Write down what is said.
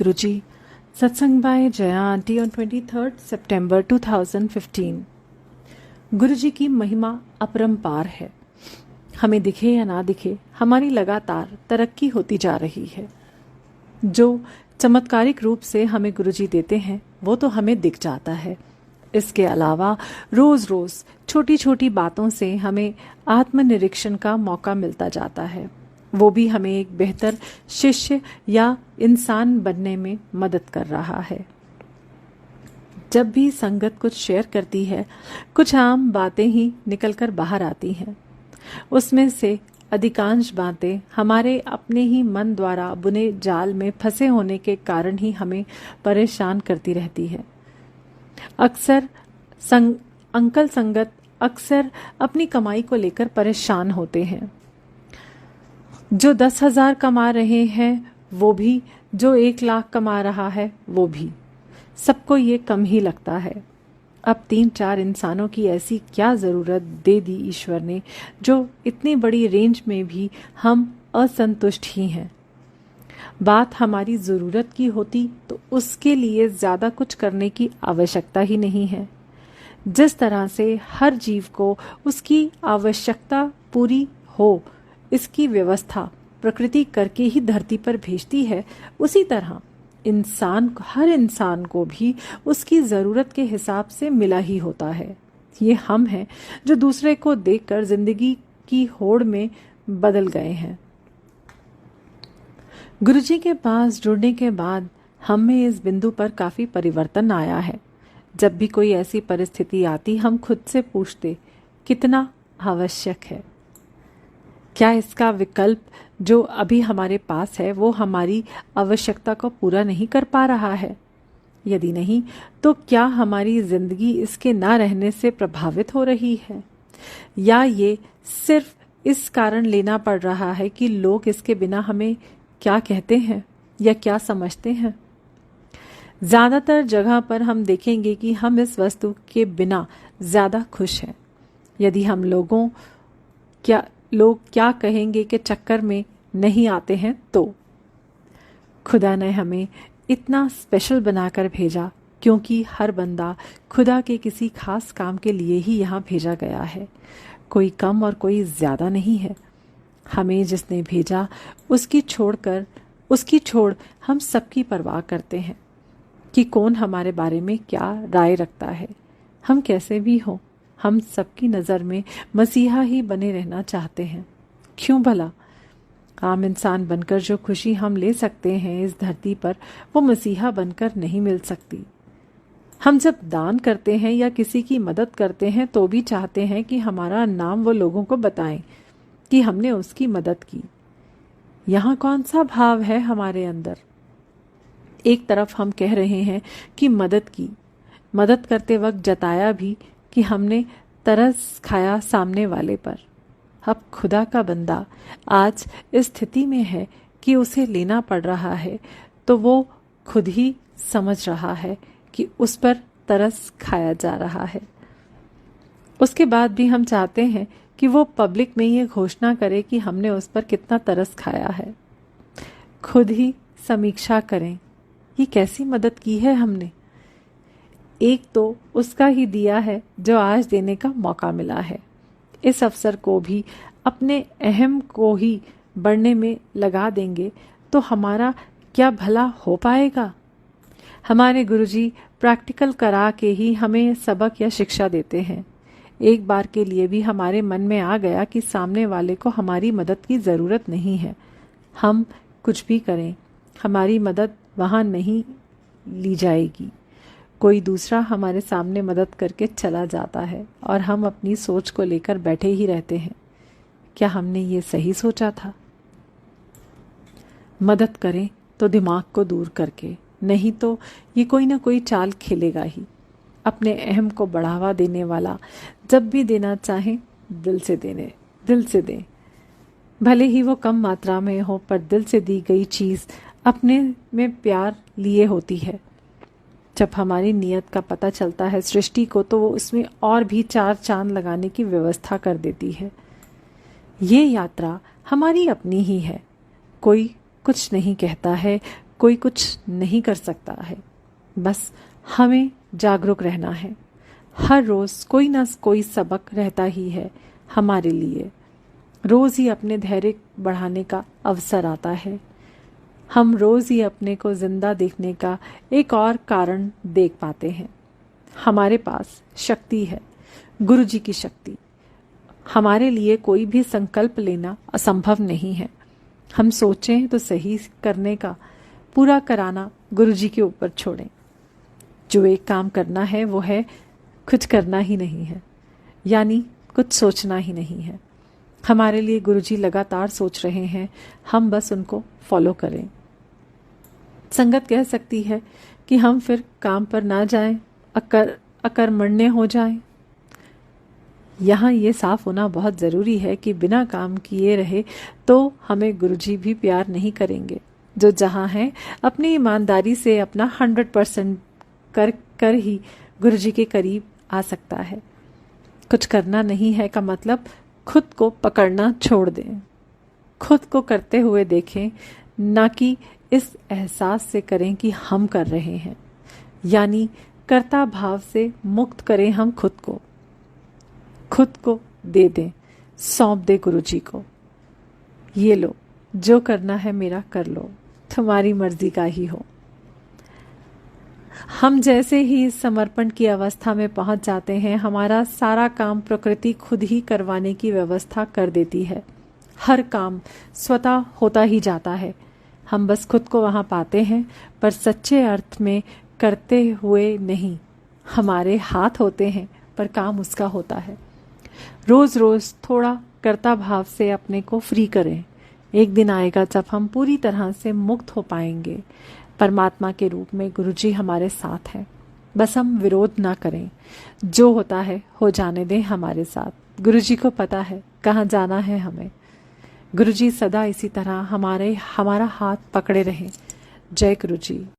गुरुजी, सत्संग bye Jaya aunty on 23 सितंबर 2015। गुरुजी की महिमा अपरंपार है। हमें दिखे या ना दिखे, हमारी लगातार तरक्की होती जा रही है। जो चमत्कारिक रूप से हमें गुरुजी देते हैं वो तो हमें दिख जाता है। इसके अलावा रोज रोज छोटी छोटी बातों से हमें आत्मनिरीक्षण का मौका मिलता जाता है। वो भी हमें एक बेहतर शिष्य या इंसान बनने में मदद कर रहा है। जब भी संगत कुछ शेयर करती है, कुछ आम बातें ही निकलकर बाहर आती हैं। उसमें से अधिकांश बातें हमारे अपने ही मन द्वारा बुने जाल में फंसे होने के कारण ही हमें परेशान करती रहती है। अक्सर अंकल संगत अक्सर अपनी कमाई को लेकर परेशान होते हैं। जो 10,000 कमा रहे हैं वो भी, जो 1,00,000 कमा रहा है वो भी, सबको ये कम ही लगता है। अब 3-4 इंसानों की ऐसी क्या ज़रूरत दे दी ईश्वर ने जो इतनी बड़ी रेंज में भी हम असंतुष्ट ही हैं। बात हमारी ज़रूरत की होती तो उसके लिए ज़्यादा कुछ करने की आवश्यकता ही नहीं है। जिस तरह से हर जीव को उसकी आवश्यकता पूरी हो, इसकी व्यवस्था प्रकृति करके ही धरती पर भेजती है, उसी तरह हर इंसान को भी उसकी ज़रूरत के हिसाब से मिला ही होता है। ये हम हैं जो दूसरे को देखकर जिंदगी की होड़ में बदल गए हैं। गुरुजी के पास जुड़ने के बाद हम में इस बिंदु पर काफ़ी परिवर्तन आया है। जब भी कोई ऐसी परिस्थिति आती, हम खुद से पूछते कितना आवश्यक है। क्या इसका विकल्प जो अभी हमारे पास है वो हमारी आवश्यकता को पूरा नहीं कर पा रहा है? यदि नहीं, तो क्या हमारी जिंदगी इसके ना रहने से प्रभावित हो रही है, या ये सिर्फ इस कारण लेना पड़ रहा है कि लोग इसके बिना हमें क्या कहते हैं या क्या समझते हैं? ज़्यादातर जगह पर हम देखेंगे कि हम इस वस्तु के बिना ज़्यादा खुश हैं। यदि हम लोग क्या कहेंगे के चक्कर में नहीं आते हैं, तो खुदा ने हमें इतना स्पेशल बनाकर भेजा, क्योंकि हर बंदा खुदा के किसी खास काम के लिए ही यहाँ भेजा गया है। कोई कम और कोई ज़्यादा नहीं है। हमें जिसने भेजा उसकी छोड़ हम सबकी परवाह करते हैं कि कौन हमारे बारे में क्या राय रखता है। हम कैसे भी हों, हम सबकी नज़र में मसीहा ही बने रहना चाहते हैं। क्यों भला? आम इंसान बनकर जो खुशी हम ले सकते हैं इस धरती पर, वो मसीहा बनकर नहीं मिल सकती। हम जब दान करते हैं या किसी की मदद करते हैं तो भी चाहते हैं कि हमारा नाम वो लोगों को बताएं कि हमने उसकी मदद की। यहाँ कौन सा भाव है हमारे अंदर? एक तरफ हम कह रहे हैं कि मदद करते वक्त जताया भी कि हमने तरस खाया सामने वाले पर। अब खुदा का बंदा आज इस स्थिति में है कि उसे लेना पड़ रहा है, तो वो खुद ही समझ रहा है कि उस पर तरस खाया जा रहा है। उसके बाद भी हम चाहते हैं कि वो पब्लिक में ये घोषणा करे कि हमने उस पर कितना तरस खाया है। खुद ही समीक्षा करें, ये कैसी मदद की है हमने। एक तो उसका ही दिया है जो आज देने का मौका मिला है। इस अवसर को भी अपने अहम को ही बढ़ने में लगा देंगे तो हमारा क्या भला हो पाएगा? हमारे गुरुजी प्रैक्टिकल करा के ही हमें सबक या शिक्षा देते हैं। एक बार के लिए भी हमारे मन में आ गया कि सामने वाले को हमारी मदद की ज़रूरत नहीं है, हम कुछ भी करें, हमारी मदद वहाँ नहीं ली जाएगी। कोई दूसरा हमारे सामने मदद करके चला जाता है और हम अपनी सोच को लेकर बैठे ही रहते हैं। क्या हमने ये सही सोचा था? मदद करें तो दिमाग को दूर करके, नहीं तो ये कोई ना कोई चाल खेलेगा ही। अपने अहम को बढ़ावा देने वाला जब भी देना चाहे दिल से दें। भले ही वो कम मात्रा में हो, पर दिल से दी गई चीज़ अपने में प्यार लिए होती है। जब हमारी नीयत का पता चलता है सृष्टि को, तो वो उसमें और भी 4 चांद लगाने की व्यवस्था कर देती है। ये यात्रा हमारी अपनी ही है। कोई कुछ नहीं कहता है, कोई कुछ नहीं कर सकता है, बस हमें जागरूक रहना है। हर रोज़ कोई ना कोई सबक रहता ही है हमारे लिए। रोज़ ही अपने धैर्य बढ़ाने का अवसर आता है। हम रोज़ ही अपने को जिंदा देखने का एक और कारण देख पाते हैं। हमारे पास शक्ति है, गुरु जी की शक्ति। हमारे लिए कोई भी संकल्प लेना असंभव नहीं है। हम सोचें तो सही करने का पूरा कराना गुरु जी के ऊपर छोड़ें। जो एक काम करना है वो है कुछ करना ही नहीं है, यानी कुछ सोचना ही नहीं है। हमारे लिए गुरु जी लगातार सोच रहे हैं, हम बस उनको फॉलो करें। संगत कह सकती है कि हम फिर काम पर ना जाएं, अकर्मण्य हो जाएं। यहाँ ये साफ होना बहुत ज़रूरी है कि बिना काम किए रहे तो हमें गुरुजी भी प्यार नहीं करेंगे। जो जहाँ है अपनी ईमानदारी से अपना 100% कर ही गुरुजी के करीब आ सकता है। कुछ करना नहीं है का मतलब खुद को पकड़ना छोड़ दें। खुद को करते हुए देखें, ना कि इस एहसास से करें कि हम कर रहे हैं। यानी कर्ता भाव से मुक्त करें हम खुद को दे दें, सौंप दे गुरुजी को। ये लो, जो करना है मेरा कर लो, तुम्हारी मर्जी का ही हो। हम जैसे ही इस समर्पण की अवस्था में पहुंच जाते हैं, हमारा सारा काम प्रकृति खुद ही करवाने की व्यवस्था कर देती है। हर काम स्वतः होता ही जाता है। हम बस खुद को वहां पाते हैं, पर सच्चे अर्थ में करते हुए नहीं। हमारे हाथ होते हैं पर काम उसका होता है। रोज रोज थोड़ा कर्ता भाव से अपने को फ्री करें। एक दिन आएगा जब हम पूरी तरह से मुक्त हो पाएंगे। परमात्मा के रूप में गुरुजी हमारे साथ हैं। बस हम विरोध ना करें। जो होता है हो जाने दें हमारे साथ। गुरुजी को पता है कहाँ जाना है हमें। गुरुजी सदा इसी तरह हमारा हाथ पकड़े रहें। जय गुरुजी।